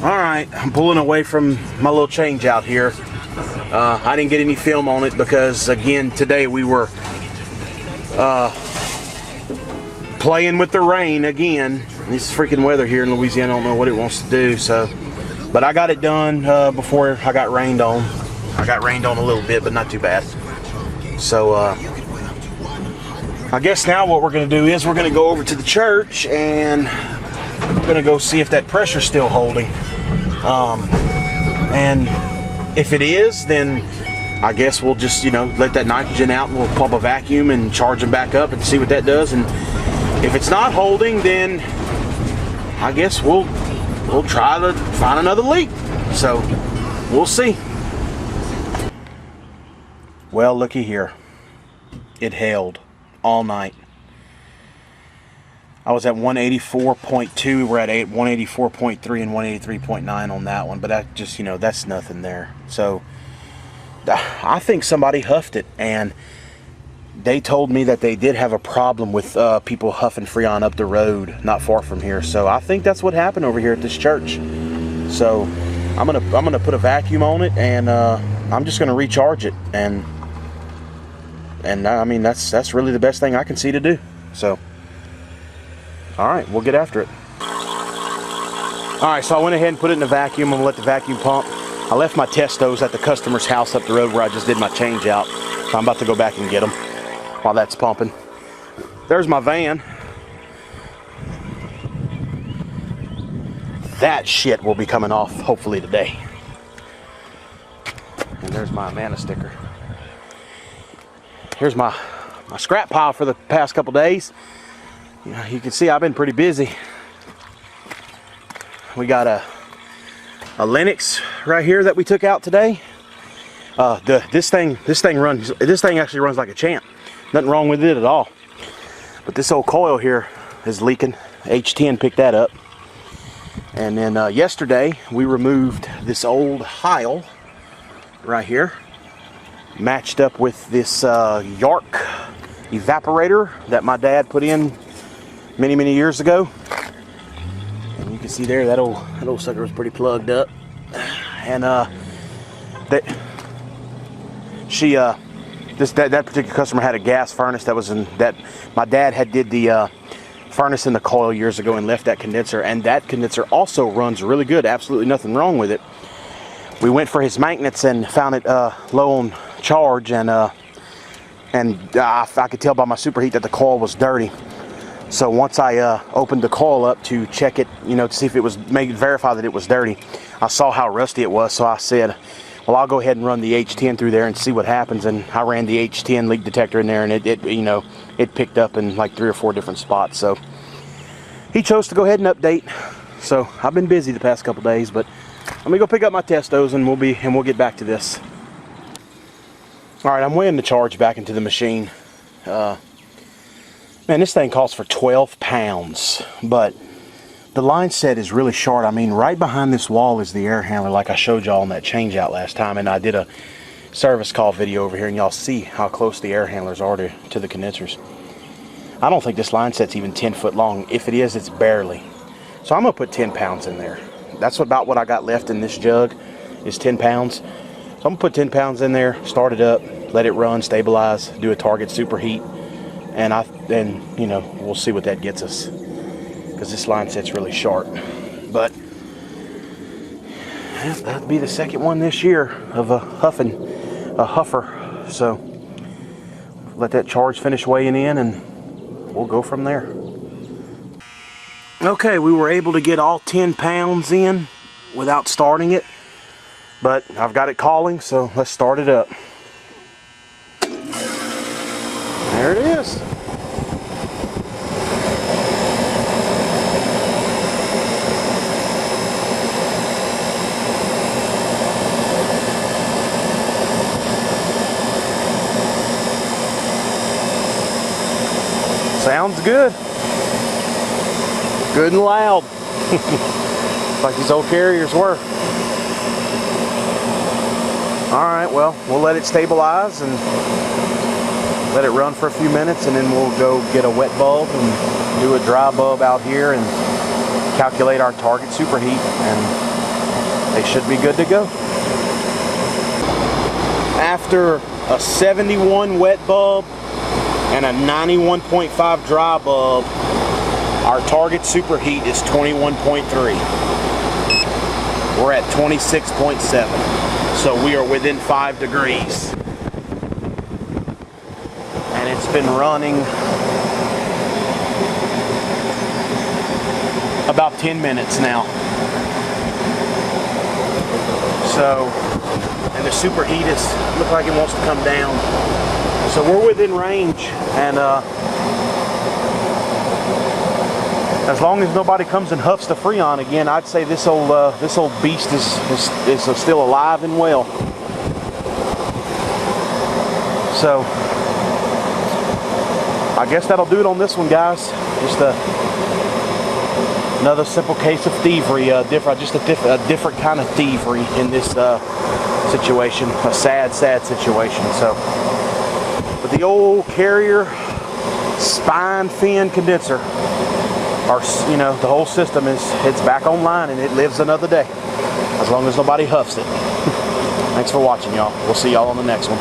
Alright, I'm pulling away from my little change out here. I didn't get any film on it because, again, today we were playing with the rain again. This freaking weather here in Louisiana, I don't know what it wants to do. But I got it done before I got rained on. I got rained on a little bit, but not too bad. So I guess now what we're going to do is we're going to go over to the church and we're going to go see if that pressure's still holding. And if it is, then I guess we'll just, let that nitrogen out and we'll pump a vacuum and charge them back up and see what that does. And if it's not holding, then I guess we'll try to find another leak. So we'll see. Well, looky here. It held all night. I was at 184.2. We're at 184.3 and 183.9 on that one. But that just, that's nothing there. So I think somebody huffed it. And they told me that they did have a problem with people huffing Freon up the road not far from here. So I think that's what happened over here at this church. So I'm gonna put a vacuum on it, and I'm just gonna recharge it. And I mean, that's really the best thing I can see to do. So all right, we'll get after it. All right, so I went ahead and put it in the vacuum. I'm gonna let the vacuum pump. I left my Testos at the customer's house up the road where I just did my change out. So I'm about to go back and get them while that's pumping. There's my van. That shit will be coming off hopefully today. And there's my Amana sticker. Here's my scrap pile for the past couple days. You can see I've been pretty busy. We got a Linux right here that we took out today. This thing actually runs like a champ. Nothing wrong with it at all. But this old coil here is leaking. H10 picked that up. And then yesterday we removed this old Heil right here, matched up with this Yark evaporator that my dad put in many years ago. And you can see there that old sucker was pretty plugged up. And that particular customer had a gas furnace that was in that my dad had did the furnace in the coil years ago and left that condenser, and that condenser also runs really good. Absolutely nothing wrong with it. We went for his maintenance and found it low on charge, and I could tell by my superheat that the coil was dirty. So once I opened the coil up to check it, to see if it was verify that it was dirty, I saw how rusty it was. So I said, well, I'll go ahead and run the H10 through there and see what happens. And I ran the H10 leak detector in there, and it picked up in like 3 or 4 different spots. So he chose to go ahead and update. So I've been busy the past couple days, but let me go pick up my Testos and we'll get back to this. All right, I'm weighing the charge back into the machine. Man, this thing calls for 12 pounds, but the line set is really short. I mean, right behind this wall is the air handler, like I showed y'all on that change out last time, and I did a service call video over here, and y'all see how close the air handlers are to the condensers. I don't think this line set's even 10 foot long. If it is, it's barely. So I'm gonna put 10 pounds in there. That's about what I got left in this jug, is 10 pounds. So I'm gonna put 10 pounds in there, start it up, let it run, stabilize, do a target superheat, and we'll see what that gets us, because this line set's really short. But that'll be the second one this year of a huffer. So let that charge finish weighing in, and we'll go from there. Okay, we were able to get all 10 pounds in without starting it, but I've got it calling, so let's start it up. There it is. Sounds good. Good and loud. Like these old carriers were. Alright, well, we'll let it stabilize and let it run for a few minutes, and then we'll go get a wet bulb and do a dry bulb out here and calculate our target superheat, and they should be good to go. After a 71 wet bulb and a 91.5 dry bulb, our target superheat is 21.3. We're at 26.7, so we are within 5 degrees. And it's been running about 10 minutes now. So, and the superheat is, looks like it wants to come down. So we're within range, and as long as nobody comes and huffs the Freon again, I'd say this old beast is still alive and well. So I guess that'll do it on this one, guys. Just another simple case of thievery, just a different kind of thievery in this situation, a sad situation. So, but the old Carrier spine fin condenser, the whole system it's back online and it lives another day, as long as nobody huffs it. Thanks for watching, y'all. We'll see y'all on the next one.